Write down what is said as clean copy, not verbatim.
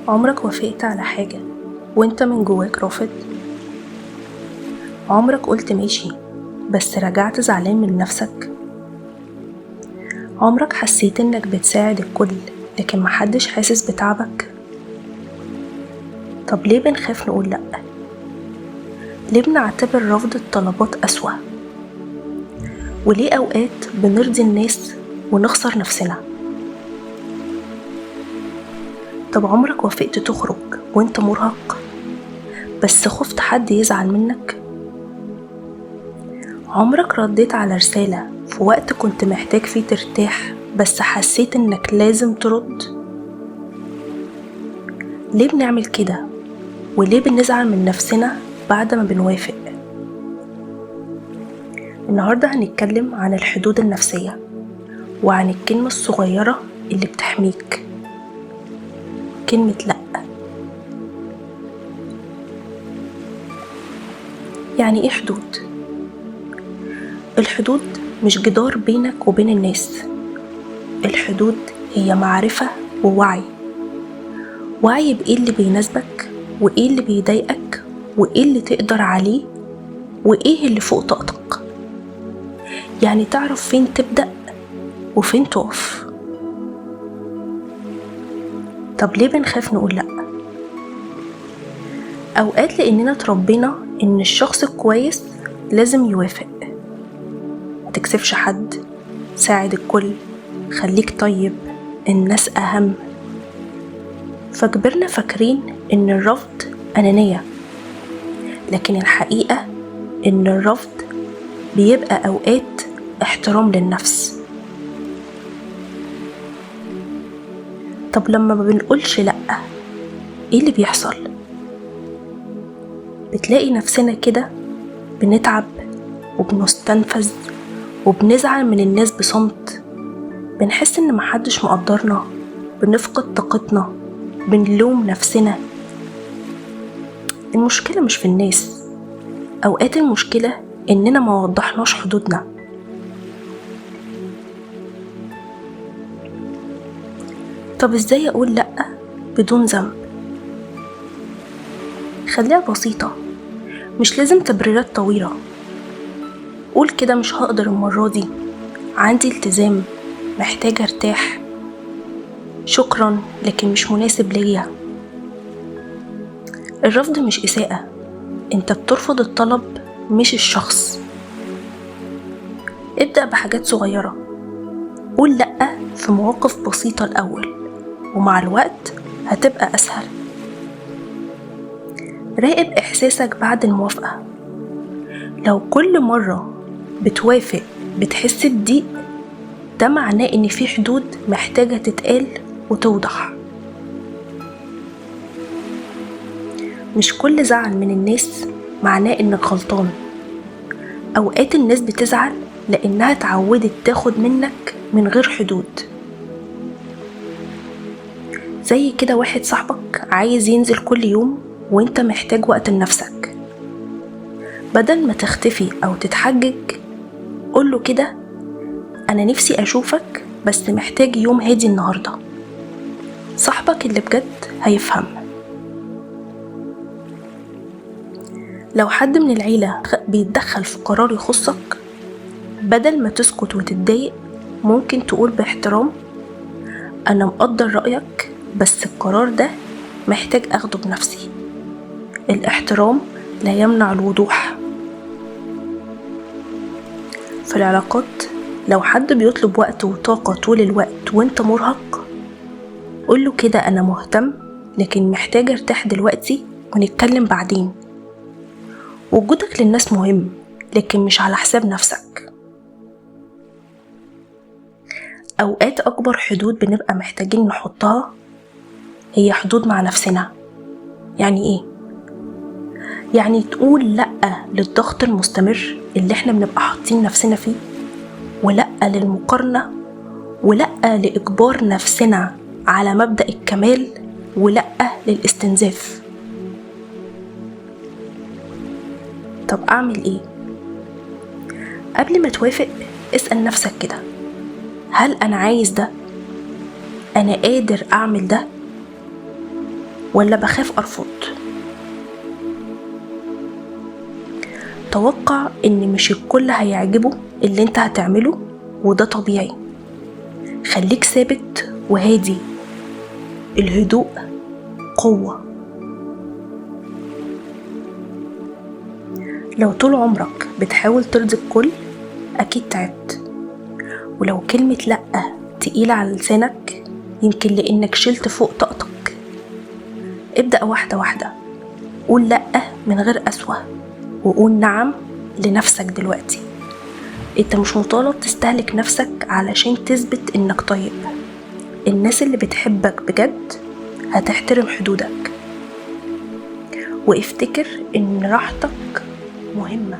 عمرك وافقت على حاجة وانت من جواك رافض؟ عمرك قلت ماشي بس رجعت زعلان من نفسك؟ عمرك حسيت انك بتساعد الكل لكن محدش حاسس بتعبك؟ طب ليه بنخاف نقول لأ؟ ليه بنعتبر رفض الطلبات أسوأ؟ وليه أوقات بنرضي الناس ونخسر نفسنا؟ طب عمرك وافقت تخرج وانت مرهق بس خفت حد يزعل منك؟ عمرك رديت على رسالة في وقت كنت محتاج فيه ترتاح بس حسيت انك لازم ترد؟ ليه بنعمل كده؟ وليه بنزعل من نفسنا بعد ما بنوافق؟ النهاردة هنتكلم عن الحدود النفسية وعن الكلمة الصغيرة اللي بتحميك، كلمة لأ. يعني ايه حدود؟ الحدود مش جدار بينك وبين الناس، الحدود هي معرفة ووعي بإيه اللي بيناسبك وإيه اللي بيضايقك وإيه اللي تقدر عليه وإيه اللي فوق طاقتك. يعني تعرف فين تبدأ وفين تقف. طب ليه بنخاف نقول لأ؟ أوقات لأننا اتربينا إن الشخص الكويس لازم يوافق، متكسفش حد، ساعد الكل، خليك طيب، الناس أهم. فكبرنا فاكرين إن الرفض أنانية، لكن الحقيقة إن الرفض بيبقى أوقات احترام للنفس. طب لما ما بنقولش لأ إيه اللي بيحصل؟ بتلاقي نفسنا كده بنتعب وبنستنفذ وبنزعل من الناس بصمت، بنحس إن محدش مقدرنا، بنفقد طاقتنا، بنلوم نفسنا. المشكلة مش في الناس، أوقات المشكلة إننا ما وضحناش حدودنا. طب إزاي أقول لأ بدون ذنب؟ خليها بسيطة، مش لازم تبريرات طويلة. قول كده مش هقدر المرة دي، عندي التزام، محتاجة ارتاح، شكرا لكن مش مناسب ليا. الرفض مش إساءة، انت بترفض الطلب مش الشخص. ابدأ بحاجات صغيرة، قول لأ في مواقف بسيطة الأول ومع الوقت هتبقى أسهل. راقب إحساسك بعد الموافقة، لو كل مرة بتوافق بتحس بضيق ده معناه إن في حدود محتاجة تتقال وتوضح. مش كل زعل من الناس معناه إنك غلطان، أوقات الناس بتزعل لأنها اتعودت تاخد منك من غير حدود. زي كده واحد صاحبك عايز ينزل كل يوم وانت محتاج وقت لنفسك، بدل ما تختفي أو تتحجج قوله كده أنا نفسي أشوفك بس محتاج يوم هادي النهاردة. صاحبك اللي بجد هيفهم. لو حد من العيلة بيتدخل في قرار يخصك، بدل ما تسكت وتتضايق ممكن تقول باحترام أنا مقدر رأيك بس القرار ده محتاج أخده بنفسي. الاحترام لا يمنع الوضوح. في العلاقات لو حد بيطلب وقت وطاقة طول الوقت وانت مرهق قوله كده أنا مهتم لكن محتاج ارتاح دلوقتي ونتكلم بعدين. وجودك للناس مهم لكن مش على حساب نفسك. أوقات أكبر حدود بنبقى محتاجين نحطها هي حدود مع نفسنا. يعني إيه؟ يعني تقول لأ للضغط المستمر اللي احنا بنبقى حاطين نفسنا فيه، ولأ للمقارنة، ولأ لإجبار نفسنا على مبدأ الكمال، ولأ للاستنزاف. طب أعمل إيه؟ قبل ما توافق اسأل نفسك كده، هل أنا عايز ده؟ أنا قادر أعمل ده؟ ولا بخاف أرفض؟ توقع إن مش الكل هيعجبه اللي انت هتعمله، وده طبيعي. خليك ثابت وهادي، الهدوء قوة. لو طول عمرك بتحاول ترضي الكل أكيد تعبت، ولو كلمة لأ تقيلة على لسانك يمكن لأنك شلت فوق طاقتك. ابدأ واحدة واحدة، قول لأ من غير قسوة، وقول نعم لنفسك دلوقتي. انت مش مطالب تستهلك نفسك علشان تثبت انك طيب. الناس اللي بتحبك بجد هتحترم حدودك، وافتكر ان راحتك مهمة.